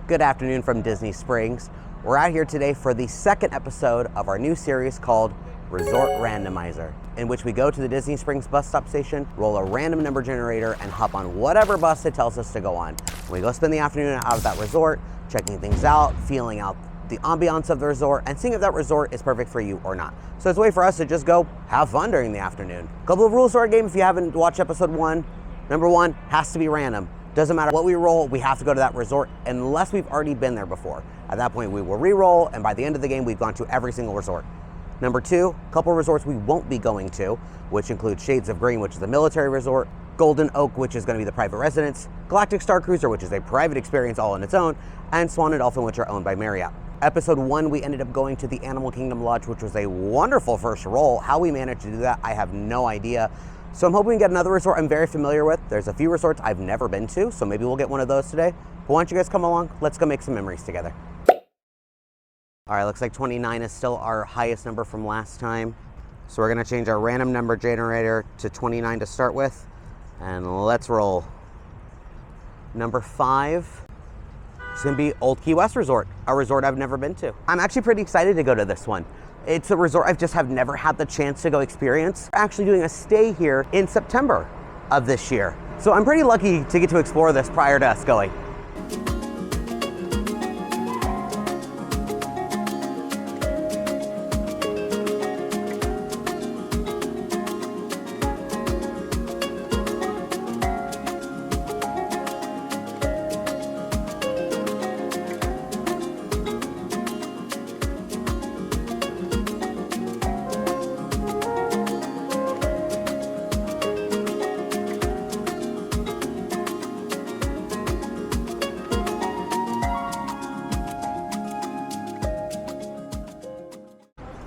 Good afternoon from Disney Springs. We're out here today for the second episode of our new series called Resort Randomizer, in which we go to the Disney Springs bus stop station, roll a random number generator, and hop on whatever bus it tells us to go on. We go spend the afternoon out at that resort, checking things out, feeling out the ambiance of the resort, and seeing if that resort is perfect for you or not. So it's a way for us to just go have fun during the afternoon. A couple of rules to our game if you haven't watched episode 1. Number 1, has to be random. Doesn't matter what we roll, we have to go to that resort unless we've already been there before. At that point, we will re-roll, and by the end of the game, we've gone to every single resort. Number 2, a couple of resorts we won't be going to, which include Shades of Green, which is a military resort, Golden Oak, which is going to be the private residence, Galactic Star Cruiser, which is a private experience all on its own, and Swan and Dolphin, which are owned by Marriott. Episode 1, we ended up going to the Animal Kingdom Lodge, which was a wonderful first roll. How we managed to do that, I have no idea. So I'm hoping we get another resort I'm very familiar with. There's a few resorts I've never been to, so maybe we'll get one of those today. But why don't you guys come along? Let's go make some memories together. All right, looks like 29 is still our highest number from last time. So we're gonna change our random number generator to 29 to start with, and let's roll. Number 5 is gonna be Old Key West Resort, a resort I've never been to. I'm actually pretty excited to go to this one. It's a resort have never had the chance to go experience. We're actually doing a stay here in September of this year. So I'm pretty lucky to get to explore this prior to us going.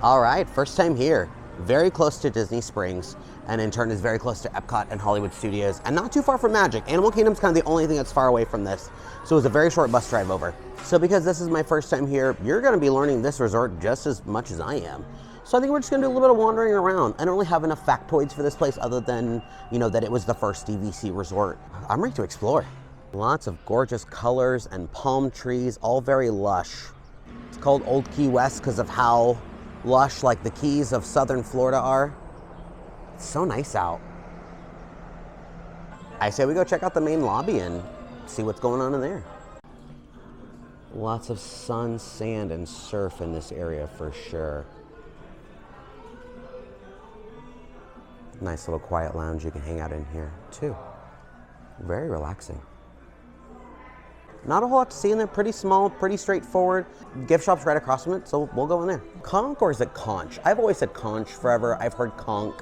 All right, first time here. Very close to Disney Springs, and in turn is very close to Epcot and Hollywood Studios, and not too far from Magic. Animal Kingdom's kind of the only thing that's far away from this, so it was a very short bus drive over. So because this is my first time here, you're gonna be learning this resort just as much as I am. So I think we're just gonna do a little bit of wandering around. I don't really have enough factoids for this place other than, that it was the first DVC resort. I'm ready to explore. Lots of gorgeous colors and palm trees, all very lush. It's called Old Key West because of how lush like the Keys of southern Florida are. It's so nice out. I say we go check out the main lobby and see what's going on in there. Lots of sun, sand, and surf in this area for sure. Nice little quiet lounge you can hang out in here too. Very relaxing. Not a whole lot to see in there, pretty small, pretty straightforward. Gift shop's right across from it, so we'll go in there. Conch or is it conch? I've always said conch forever. I've heard conch.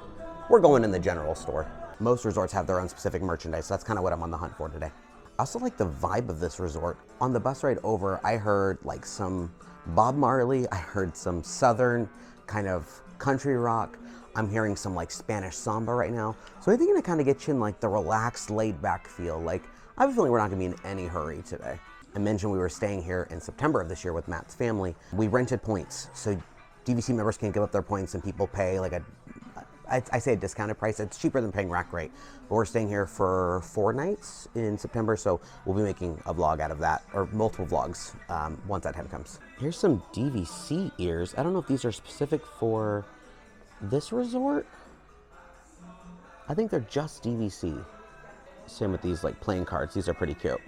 We're going in the general store. Most resorts have their own specific merchandise, so that's kind of what I'm on the hunt for today. I also like the vibe of this resort. On the bus ride over, I heard like some Bob Marley, I heard some southern kind of country rock. I'm hearing some like Spanish samba right now. So I think it kind of gets you in like the relaxed, laid back feel. Like, I have a feeling we're not gonna be in any hurry today. I mentioned we were staying here in September of this year with Matt's family. We rented points, so DVC members can give up their points and people pay like I say a discounted price. It's cheaper than paying rack rate. But we're staying here for 4 nights in September, so we'll be making a vlog out of that, or multiple vlogs once that time comes. Here's some DVC ears. I don't know if these are specific for this resort. I think they're just DVC. Same with these like playing cards. These are pretty cute.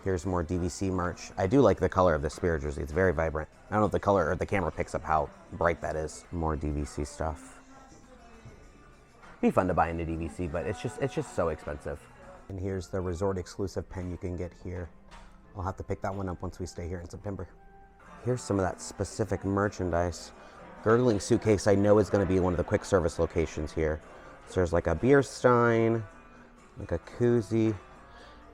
Here's more DVC merch. I do like the color of the Spirit jersey. It's very vibrant. I don't know if the color or the camera picks up how bright that is. More DVC stuff. Be fun to buy into DVC, but it's just so expensive. And here's the resort exclusive pen you can get here. I'll have to pick that one up once we stay here in September. Here's some of that specific merchandise. Girdling suitcase I know is going to be one of the quick service locations here. So there's like a beer stein, like a koozie,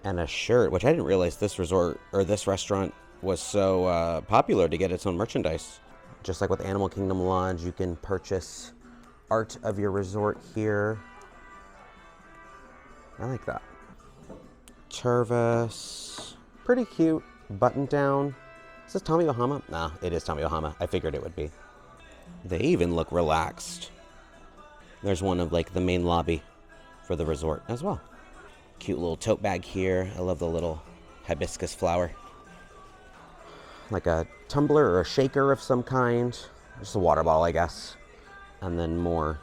and a shirt, which I didn't realize this resort or this restaurant was so popular to get its own merchandise. Just like with Animal Kingdom Lodge, you can purchase art of your resort here. I like that. Tervis, pretty cute, button down. Is this Tommy Bahama? Nah, it is Tommy Bahama. I figured it would be. They even look relaxed. There's one of like the main lobby for the resort as well. Cute little tote bag here. I love the little hibiscus flower. Like a tumbler or a shaker of some kind. Just a water bottle, I guess. And then more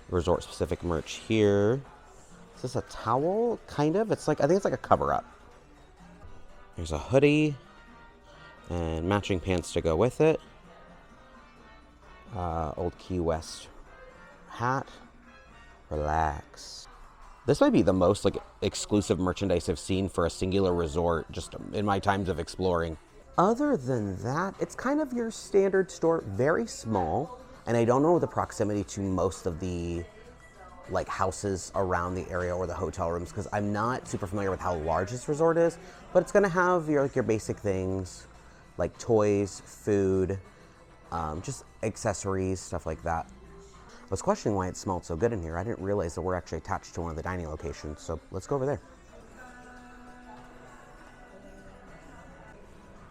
resort-specific merch here. Is this a towel? Kind of. It's like, I think it's like a cover-up. There's a hoodie and matching pants to go with it. Old Key West hat. Relax. This might be the most like exclusive merchandise I've seen for a singular resort just in my times of exploring. Other than that, it's kind of your standard store, very small, and I don't know the proximity to most of the like houses around the area or the hotel rooms because I'm not super familiar with how large this resort is, but it's gonna have your like your basic things like toys, food, just accessories, stuff like that. I was questioning why it smelled so good in here. I didn't realize that we're actually attached to one of the dining locations, so let's go over there.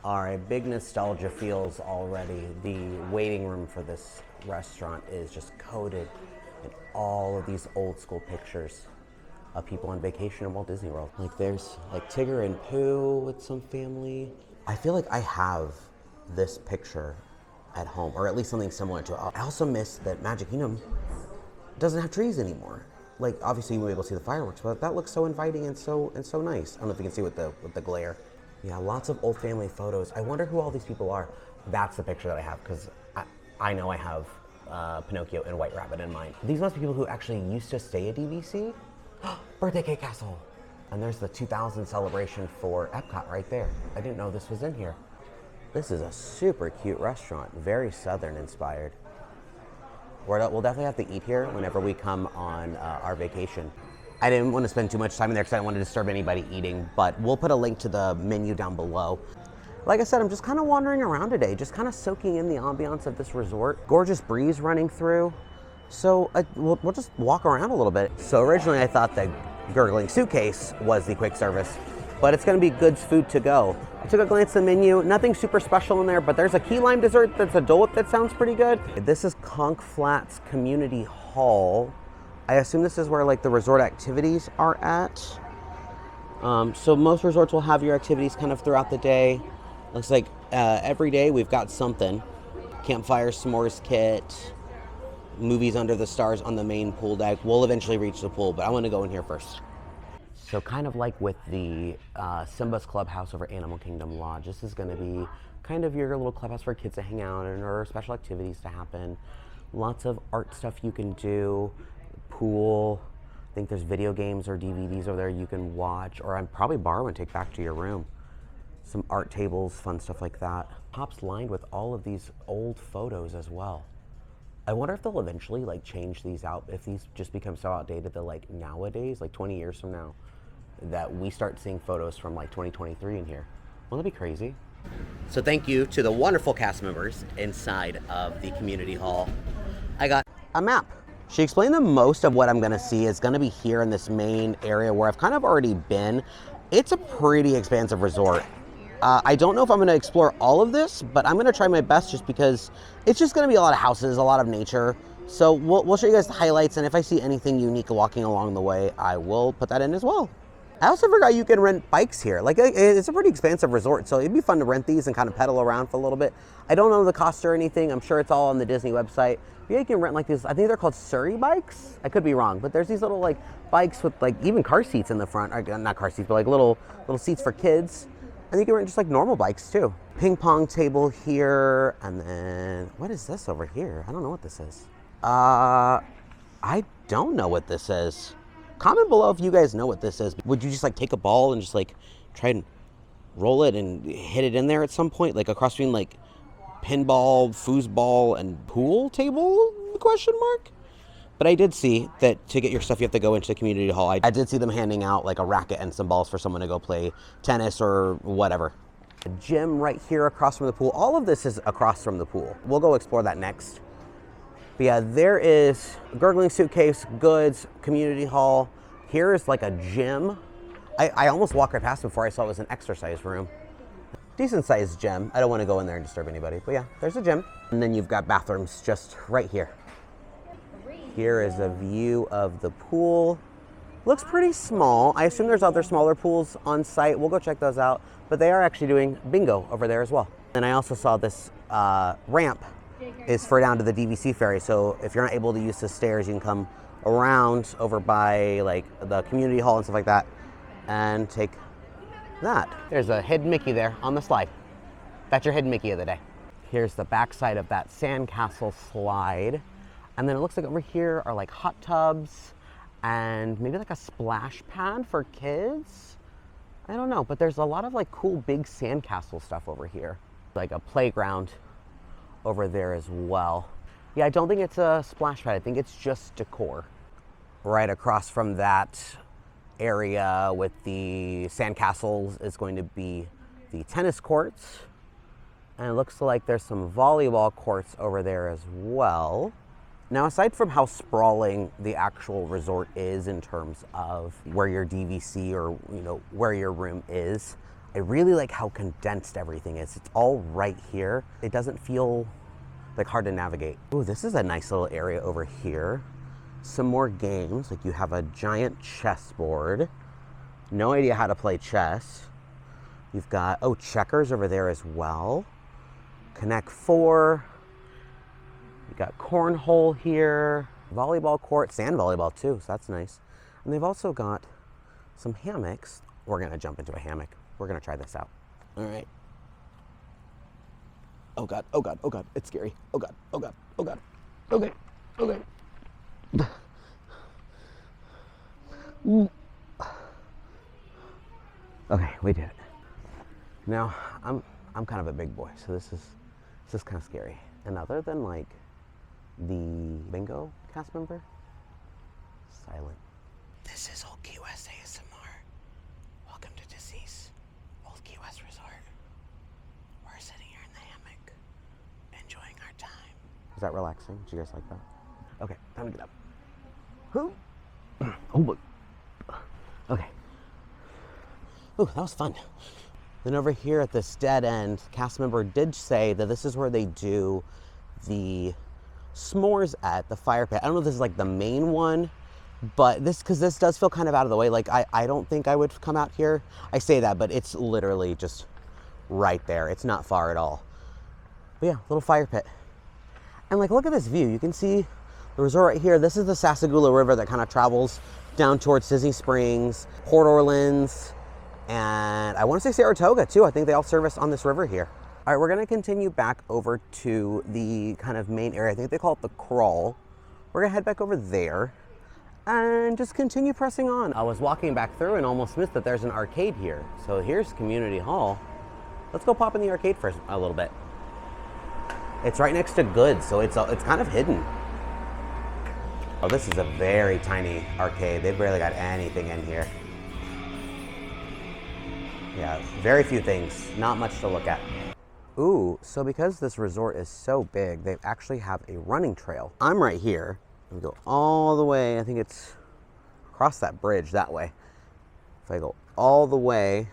All right, big nostalgia feels already. The waiting room for this restaurant is just coated in all of these old school pictures of people on vacation in Walt Disney World. Like there's like Tigger and Pooh with some family. I feel like I have this picture at home, or at least something similar to it. I also miss that Magic Kingdom doesn't have trees anymore. Like obviously you won't be able to see the fireworks, but that looks so inviting and so nice. I don't know if you can see with the glare. Yeah, lots of old family photos. I wonder who all these people are. That's the picture that I have, because I know I have Pinocchio and White Rabbit in mind. These must be people who actually used to stay at DVC. Birthday Cake Castle. And there's the 2000 celebration for Epcot right there. I didn't know this was in here. This is a super cute restaurant, very Southern inspired. We'll definitely have to eat here whenever we come on our vacation. I didn't want to spend too much time in there because I didn't want to disturb anybody eating, but we'll put a link to the menu down below. Like I said, I'm just kind of wandering around today, just kind of soaking in the ambiance of this resort. Gorgeous breeze running through. So we'll just walk around a little bit. So originally I thought the gurgling suitcase was the quick service, but it's going to be goods food to go. I took a glance at the menu, nothing super special in there, but there's a key lime dessert that's a Dole Whip that sounds pretty good. This is Conch Flats Community Hall. I assume this is where like the resort activities are at. So most resorts will have your activities kind of throughout the day. Looks like every day we've got something. Campfire s'mores kit, movies under the stars on the main pool deck. We'll eventually reach the pool, but I want to go in here first. So kind of like with the Simba's Clubhouse over Animal Kingdom Lodge, this is going to be kind of your little clubhouse for kids to hang out in or special activities to happen. Lots of art stuff you can do. Pool. I think there's video games or DVDs over there you can watch, or I'd probably borrow and take back to your room. Some art tables, fun stuff like that. Top's lined with all of these old photos as well. I wonder if they'll eventually like change these out, if these just become so outdated that like nowadays, like 20 years from now, that we start seeing photos from like 2023 in here. Won't that be crazy? So thank you to the wonderful cast members inside of the community hall. I got a map. She explained that most of what I'm gonna see is gonna be here in this main area where I've kind of already been. It's a pretty expansive resort. I don't know if I'm gonna explore all of this, but I'm gonna try my best just because it's just gonna be a lot of houses, a lot of nature. So we'll show you guys the highlights, and if I see anything unique walking along the way, I will put that in as well. I also forgot you can rent bikes here. Like it's a pretty expansive resort, so it'd be fun to rent these and kind of pedal around for a little bit. I don't know the cost or anything. I'm sure it's all on the Disney website. Yeah, you can rent like these, I think they're called Surrey bikes. I could be wrong, but there's these little like bikes with like even car seats in the front, or not car seats, but like little seats for kids. And you can rent just like normal bikes too. Ping pong table here, and then, what is this over here? I don't know what this is. I don't know what this is. Comment below if you guys know what this is. Would you just like take a ball and just like try and roll it and hit it in there at some point? Like across between like pinball, foosball, and pool table, question mark? But I did see that to get your stuff, you have to go into the community hall. I did see them handing out like a racket and some balls for someone to go play tennis or whatever. A gym right here across from the pool. All of this is across from the pool. We'll go explore that next. But yeah, there is gurgling suitcase, goods, community hall. Here is like a gym. I almost walked right past it before I saw it was an exercise room. Decent sized gym. I don't want to go in there and disturb anybody, but yeah, there's a gym. And then you've got bathrooms just right here. Here is a view of the pool. Looks pretty small. I assume there's other smaller pools on site. We'll go check those out. But they are actually doing bingo over there as well. And I also saw this ramp is for down to the DVC ferry. So if you're not able to use the stairs, you can come around over by like the community hall and stuff like that and take that. There's a hidden Mickey there on the slide. That's your hidden Mickey of the day. Here's the backside of that sandcastle slide. And then it looks like over here are like hot tubs and maybe like a splash pad for kids. I don't know, but there's a lot of like cool big sandcastle stuff over here. Like a playground over there as well. Yeah, I don't think it's a splash pad. I think it's just decor. Right across from that area with the sandcastles is going to be the tennis courts. And it looks like there's some volleyball courts over there as well. Now, aside from how sprawling the actual resort is in terms of where your DVC or, you know, where your room is, I really like how condensed everything is. It's all right here. It doesn't feel like hard to navigate. Ooh, this is a nice little area over here. Some more games, like you have a giant chessboard. No idea how to play chess. You've got, oh, checkers over there as well. Connect 4. You got cornhole here, volleyball court, sand volleyball too, so that's nice. And they've also got some hammocks. We're gonna jump into a hammock. We're gonna try this out. All right. Oh God, oh God, oh God, it's scary. Oh God, oh God, oh God. Okay, okay. Okay, we did it. Now, I'm kind of a big boy, so this is kind of scary. And other than like the bingo cast member, silent. This is Old Key West ASMR. Welcome to Disney's Old Key West Resort. We're sitting here in the hammock, enjoying our time. Is that relaxing? Did you guys like that? Okay, time to get up. Who? Oh boy. Okay. Ooh, that was fun. Then over here at this dead end, cast member did say that this is where they do the s'mores at the fire pit. I don't know if this is like the main one, but because this does feel kind of out of the way. Like I don't think I would come out here. I say that, but it's literally just right there. It's not far at all. But yeah, little fire pit. And like, look at this view. You can see the resort right here. This is the Sassagoula River that kind of travels down towards Disney Springs, Port Orleans, and I want to say Saratoga too. I think they all service on this river here. All right, we're gonna continue back over to the kind of main area. I think they call it the crawl. We're gonna head back over there and just continue pressing on. I was walking back through and almost missed that there's an arcade here. So here's Community Hall. Let's go pop in the arcade for a little bit. It's right next to Goods, so it's kind of hidden. Oh, this is a very tiny arcade. They've barely got anything in here. Yeah, very few things, not much to look at. Ooh, so because this resort is so big, they actually have a running trail. I'm right here. We go all the way, I think it's across that bridge that way. If I go all the way,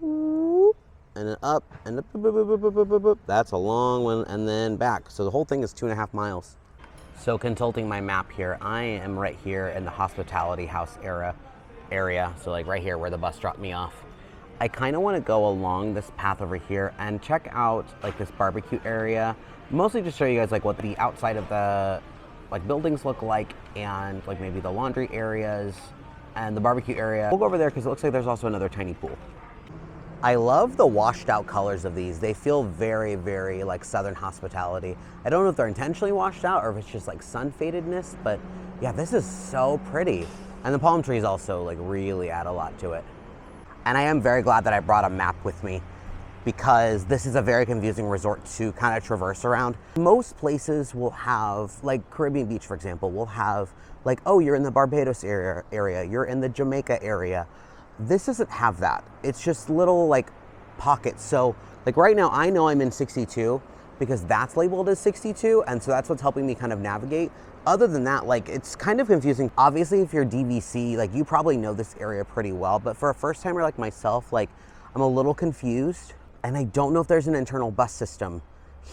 and then up, and up, boop, boop, boop, boop, boop, boop. That's a long one, and then back. So the whole thing is 2.5 miles. So consulting my map here, I am right here in the hospitality house area. So like right here where the bus dropped me off. I kind of want to go along this path over here and check out like this barbecue area, mostly to show you guys like what the outside of the like buildings look like, and like maybe the laundry areas and the barbecue area. We'll go over there because it looks like there's also another tiny pool. I love the washed out colors of these. They feel very, very like Southern hospitality. I don't know if they're intentionally washed out or if it's just like sun fadedness, but yeah, this is so pretty. And the palm trees also like really add a lot to it. And I am very glad that I brought a map with me because this is a very confusing resort to kind of traverse around. Most places will have, like Caribbean Beach, for example, will have like, oh, you're in the Barbados area, you're in the Jamaica area. This doesn't have that. It's just little like pockets. So like right now, I know I'm in 62 because that's labeled as 62. And so that's what's helping me kind of navigate. Other than that, like it's kind of confusing. Obviously, if you're DVC, like you probably know this area pretty well, but for a first timer like myself, like I'm a little confused and I don't know if there's an internal bus system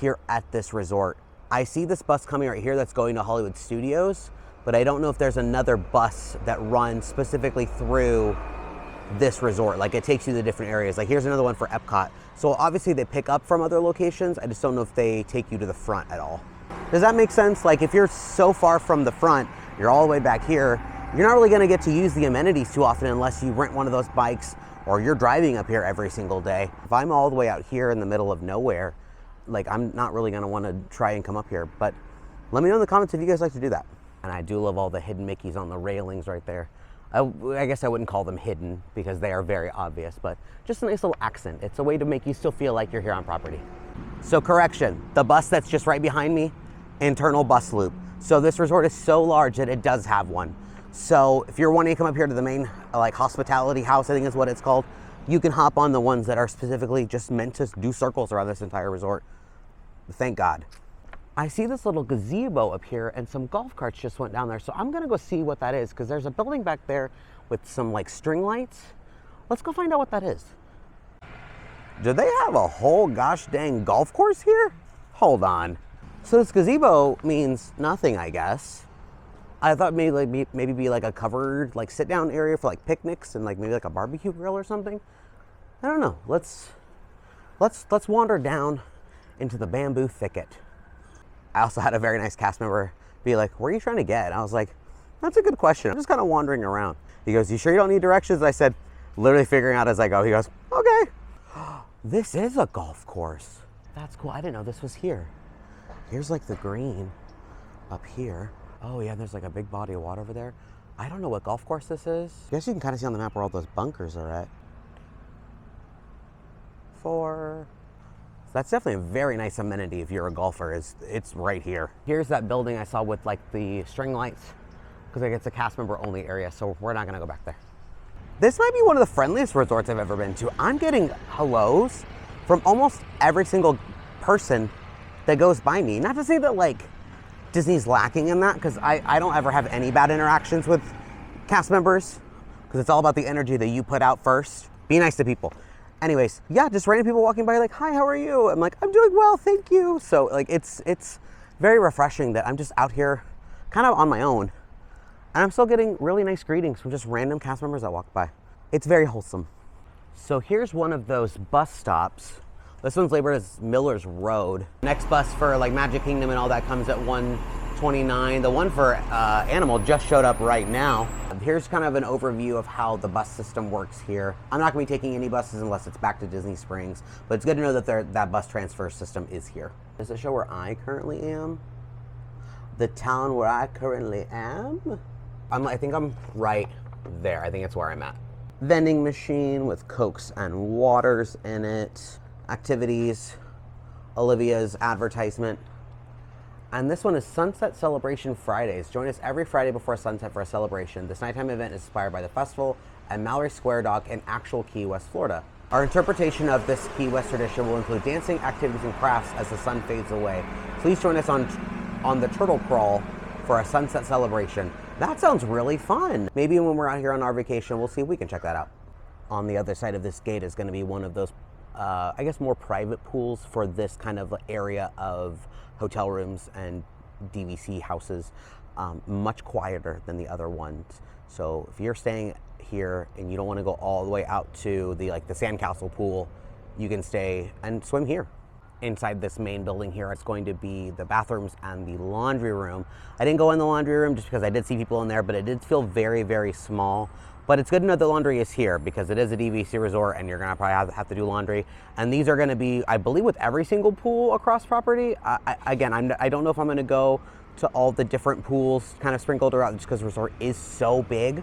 here at this resort. I see this bus coming right here that's going to Hollywood Studios, but I don't know if there's another bus that runs specifically through this resort. Like it takes you to different areas. Like here's another one for Epcot. So obviously they pick up from other locations. I just don't know if they take you to the front at all. Does that make sense? Like if you're so far from the front, you're all the way back here, you're not really gonna get to use the amenities too often unless you rent one of those bikes or you're driving up here every single day. If I'm all the way out here in the middle of nowhere, like I'm not really gonna wanna try and come up here, but let me know in the comments if you guys like to do that. And I do love all the hidden Mickeys on the railings right there. I guess I wouldn't call them hidden because they are very obvious, but just a nice little accent. It's a way to make you still feel like you're here on property. So correction, the bus that's just right behind me, internal bus loop. So this resort is so large that it does have one. So if you're wanting to come up here to the main like hospitality house, I think is what it's called, you can hop on the ones that are specifically just meant to do circles around this entire resort. Thank God. I see this little gazebo up here and some golf carts just went down there. So I'm gonna go see what that is because there's a building back there with some like string lights. Let's go find out what that is. Do they have a whole gosh dang golf course here? Hold on. So this gazebo means nothing, I guess. I thought maybe be like a covered like sit down area for like picnics and like maybe like a barbecue grill or something. I don't know. Let's wander down into the bamboo thicket. I also had a very nice cast member be like, where are you trying to get? And I was like, that's a good question. I'm just kind of wandering around. He goes, you sure you don't need directions? I said, literally figuring out as I go. He goes, okay. This is a golf course. That's cool. I didn't know this was here. Here's like the green up here. Oh yeah, there's like a big body of water over there. I don't know what golf course this is. I guess you can kind of see on the map where all those bunkers are at. So that's definitely a very nice amenity if you're a golfer, it's right here. Here's that building I saw with like the string lights, because like it's a cast member only area, so we're not gonna go back there. This might be one of the friendliest resorts I've ever been to. I'm getting hellos from almost every single person that goes by me. Not to say that like Disney's lacking in that, because I don't ever have any bad interactions with cast members, because it's all about the energy that you put out first. Be nice to people. Anyways, yeah, just random people walking by like, hi, how are you? I'm like, I'm doing well, thank you. So like, it's very refreshing that I'm just out here kind of on my own. And I'm still getting really nice greetings from just random cast members that walk by. It's very wholesome. So here's one of those bus stops. This one's labeled as Miller's Road. Next bus for like Magic Kingdom and all that comes at 1:29. The one for Animal just showed up right now. Here's kind of an overview of how the bus system works here. I'm not gonna be taking any buses unless it's back to Disney Springs, but it's good to know that that bus transfer system is here. Does it show where I currently am? The town where I currently am? I think I'm right there. I think that's where I'm at. Vending machine with Cokes and waters in it. Activities, Olivia's advertisement. And this one is Sunset Celebration Fridays. Join us every Friday before sunset for a celebration. This nighttime event is inspired by the festival at Mallory Square Dock in actual Key West, Florida. Our interpretation of this Key West tradition will include dancing, activities, and crafts as the sun fades away. Please join us on the Turtle Crawl for a sunset celebration. That sounds really fun. Maybe when we're out here on our vacation, we'll see if we can check that out. On the other side of this gate is going to be one of those, I guess, more private pools for this kind of area of hotel rooms and DVC houses, much quieter than the other ones. So if you're staying here and you don't want to go all the way out to the sandcastle pool, you can stay and swim here. Inside this main building here, it's going to be the bathrooms and the laundry room. I didn't go in the laundry room just because I did see people in there, but it did feel very, very small. But it's good to know the laundry is here because it is a DVC resort and you're gonna probably have to do laundry. And these are gonna be, I believe, with every single pool across property. I don't know if I'm gonna go to all the different pools kind of sprinkled around just because the resort is so big,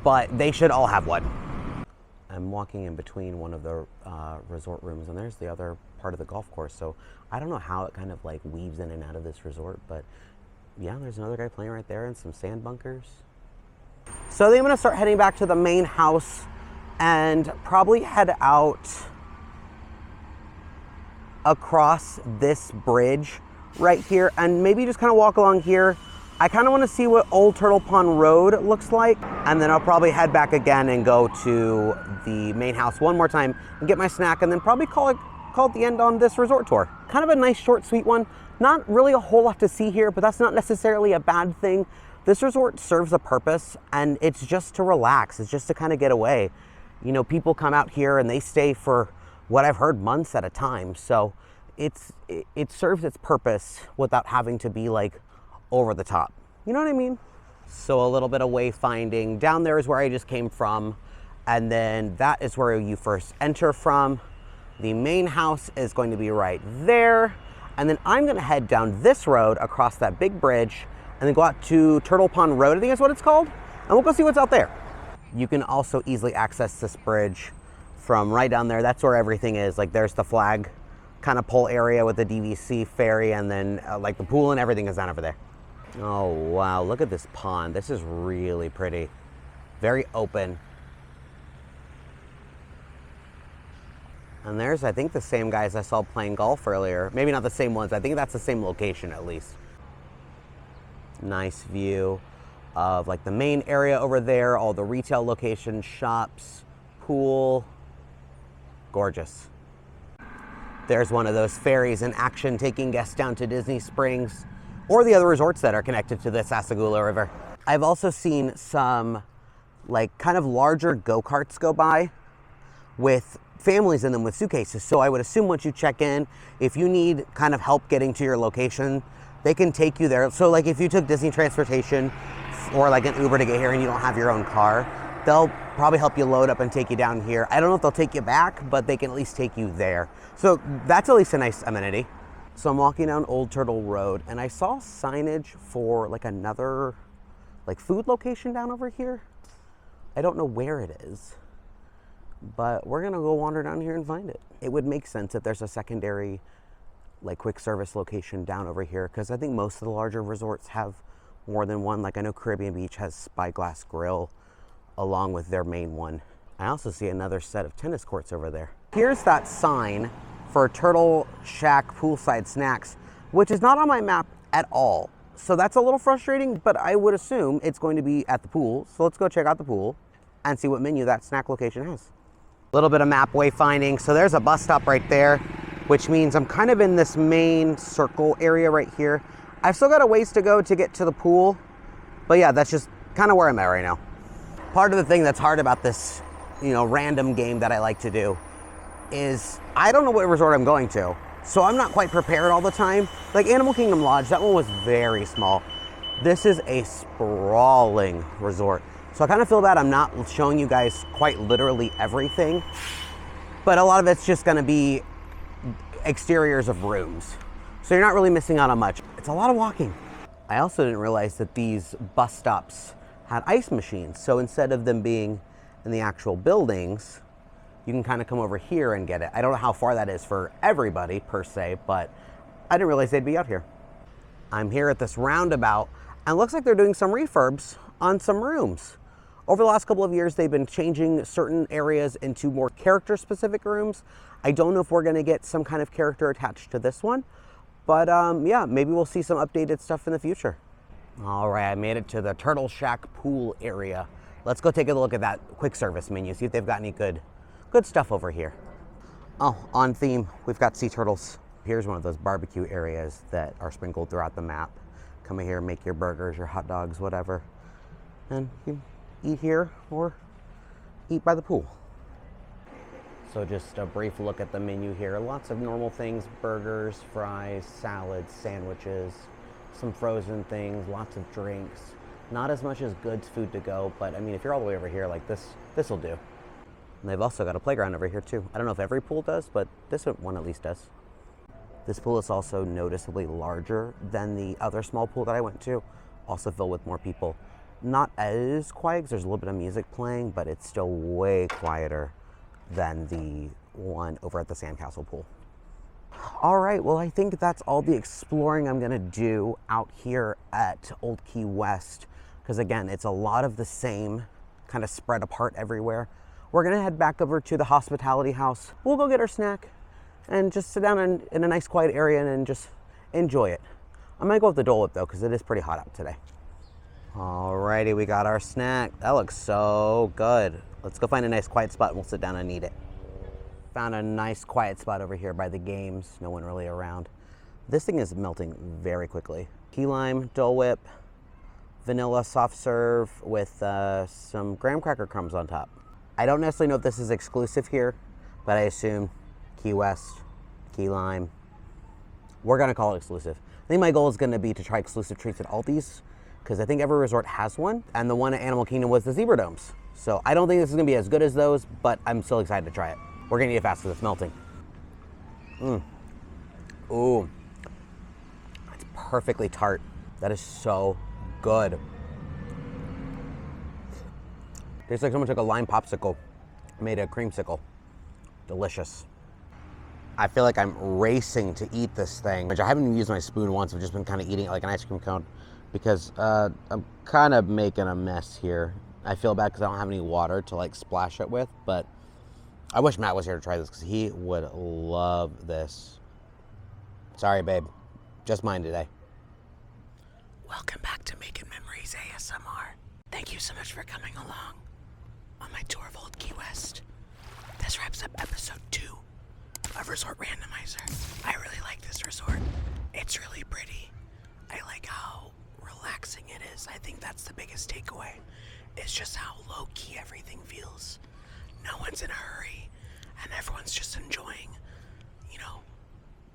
but they should all have one. I'm walking in between one of the resort rooms and there's the other part of the golf course. So I don't know how it kind of weaves in and out of this resort, but yeah, there's another guy playing right there and some sand bunkers. So then I'm gonna start heading back to the main house and probably head out across this bridge right here and maybe just kind of walk along here. I kind of want to see what Old Turtle Pond Road looks like, and then I'll probably head back again and go to the main house one more time and get my snack, and then probably call it the end on this resort tour. Kind of a nice, short, sweet one. Not really a whole lot to see here, but that's not necessarily a bad thing. This resort serves a purpose, and it's just to relax. It's just to kind of get away. You know, people come out here and they stay for what I've heard months at a time. So it serves its purpose without having to be like over the top. You know what I mean? So a little bit of wayfinding. Down there is where I just came from. And then that is where you first enter from. The main house is going to be right there. And then I'm gonna head down this road across that big bridge and then go out to Turtle Pond Road, I think is what it's called. And we'll go see what's out there. You can also easily access this bridge from right down there. That's where everything is. Like there's the flag kind of pole area with the DVC ferry, and then like the pool and everything is down over there. Oh wow, look at this pond. This is really pretty. Very open. And there's, I think, the same guys I saw playing golf earlier. Maybe not the same ones. I think that's the same location at least. Nice view of like the main area over there, all the retail locations, shops, pool. Gorgeous. There's one of those ferries in action taking guests down to Disney Springs or the other resorts that are connected to the Sasagula River. I've also seen some like kind of larger go-karts go by with families in them with suitcases. So I would assume once you check in, if you need kind of help getting to your location, they can take you there. So like if you took Disney transportation or like an Uber to get here and you don't have your own car, they'll probably help you load up and take you down here. I don't know if they'll take you back, but they can at least take you there. So that's at least a nice amenity. So I'm walking down Old Turtle Road and I saw signage for like another like food location down over here. I don't know where it is, but we're gonna go wander down here and find it. It would make sense if there's a secondary like quick service location down over here, because I think most of the larger resorts have more than one. Like I know Caribbean Beach has Spyglass Grill along with their main one. I also see another set of tennis courts over there. Here's that sign for Turtle Shack Poolside Snacks, which is not on my map at all. So that's a little frustrating, but I would assume it's going to be at the pool. So let's go check out the pool and see what menu that snack location has. A little bit of map wayfinding. So there's a bus stop right there, which means I'm kind of in this main circle area right here. I've still got a ways to go to get to the pool, but yeah, that's just kind of where I'm at right now. Part of the thing that's hard about this, you know, random game that I like to do is I don't know what resort I'm going to. So I'm not quite prepared all the time. Like Animal Kingdom Lodge, that one was very small. This is a sprawling resort. So I kind of feel bad I'm not showing you guys quite literally everything, but a lot of it's just gonna be exteriors of rooms. So you're not really missing out on much. It's a lot of walking. I also didn't realize that these bus stops had ice machines. So instead of them being in the actual buildings, you can kind of come over here and get it. I don't know how far that is for everybody per se, but I didn't realize they'd be out here. I'm here at this roundabout and it looks like they're doing some refurbs on some rooms. Over the last couple of years, they've been changing certain areas into more character-specific rooms. I don't know if we're gonna get some kind of character attached to this one, but yeah, maybe we'll see some updated stuff in the future. All right, I made it to the Turtle Shack pool area. Let's go take a look at that quick service menu, see if they've got any good stuff over here. Oh, on theme, we've got sea turtles. Here's one of those barbecue areas that are sprinkled throughout the map. Come in here, make your burgers, your hot dogs, whatever. And you eat here or eat by the pool. So just a brief look at the menu here. Lots of normal things, burgers, fries, salads, sandwiches, some frozen things, lots of drinks. Not as much as goods food to go, but I mean, if you're all the way over here, like this will do. And they've also got a playground over here too. I don't know if every pool does, but this one at least does. This pool is also noticeably larger than the other small pool that I went to, also filled with more people. Not as quiet because there's a little bit of music playing, but it's still way quieter than the one over at the Sandcastle pool. All right, well, I think that's all the exploring I'm gonna do out here at Old Key West, because again, it's a lot of the same, kind of spread apart everywhere. We're gonna head back over to the hospitality house. We'll go get our snack and just sit down in a nice quiet area and just enjoy it. I might go with the Dole Whip though, because it is pretty hot out today. Alrighty, we got our snack. That looks so good. Let's go find a nice quiet spot and we'll sit down and eat it. Found a nice quiet spot over here by the games. No one really around. This thing is melting very quickly. Key lime, Dole Whip, vanilla soft serve with some graham cracker crumbs on top. I don't necessarily know if this is exclusive here, but I assume Key West, Key Lime. We're gonna call it exclusive. I think my goal is gonna be to try exclusive treats at Aldi's, because I think every resort has one, and the one at Animal Kingdom was the zebra domes. So I don't think this is gonna be as good as those, but I'm still excited to try it. We're gonna eat it fast because it's melting. Ooh, it's perfectly tart. That is so good. Tastes like someone took a lime popsicle, made a creamsicle. Delicious. I feel like I'm racing to eat this thing, which I haven't even used my spoon once. I've just been kind of eating it like an ice cream cone because I'm kind of making a mess here. I feel bad because I don't have any water to like splash it with, but I wish Matt was here to try this because he would love this. Sorry, babe. Just mine today. Welcome back to Making Memories ASMR. Thank you so much for coming along on my tour of Old Key West. This wraps up episode 2 of Resort Randomizer. I really like this resort. It's really pretty. I like how relaxing it is. I think that's the biggest takeaway. It's just how low-key everything feels. No one's in a hurry, and everyone's just enjoying, you know,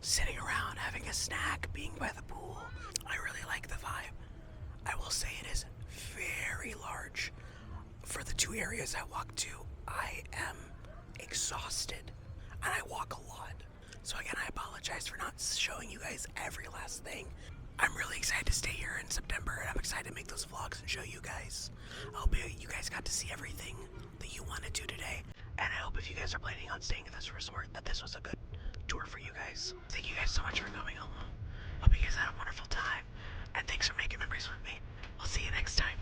sitting around, having a snack, being by the pool. I really like the vibe. I will say it is very large. For the 2 areas I walked to, I am exhausted, and I walk a lot. So again, I apologize for not showing you guys every last thing. I'm really excited to stay here in September, and I'm excited to make those vlogs and show you guys. I hope you guys got to see everything that you wanted to today. And I hope if you guys are planning on staying at this resort, that this was a good tour for you guys. Thank you guys so much for coming along. Hope you guys had a wonderful time. And thanks for making memories with me. I'll see you next time.